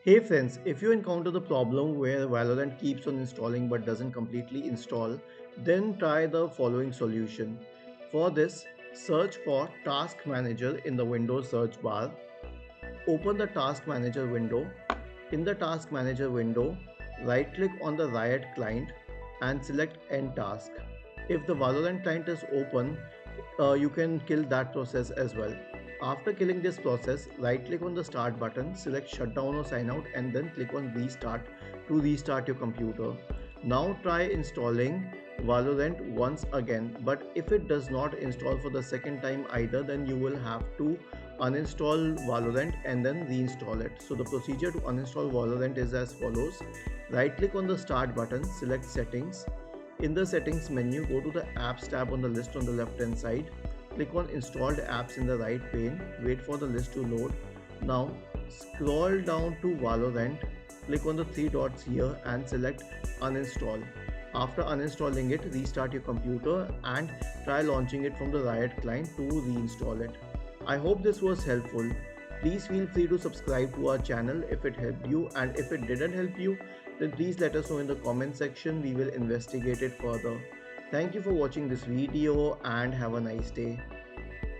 Hey friends, if you encounter the problem where Valorant keeps on installing but doesn't completely install, then try the following solution. For this, search for Task Manager in the Windows search bar. Open the Task Manager window. In the Task Manager window, right click on the Riot client and select End Task. If the Valorant client is open, you can kill that process as well. After killing this process, right click on the Start button, select Shutdown or Sign Out, and then click on Restart to restart your computer. Now try installing Valorant once again, but if it does not install for the second time either, then you will have to uninstall Valorant and then reinstall it. So the procedure to uninstall Valorant is as follows. Right click on the Start button, select Settings. In the Settings menu, go to the Apps tab on the list on the left hand side. Click on Installed Apps in the right pane. Wait for the list to load. Now scroll down to Valorant. Click on the three dots here and select Uninstall. After uninstalling it, restart your computer and try launching it from the Riot client to reinstall it. I hope this was helpful. Please feel free to subscribe to our channel if it helped you, and if it didn't help you, then please let us know in the comment section. We will investigate it further. Thank you for watching this video and have a nice day.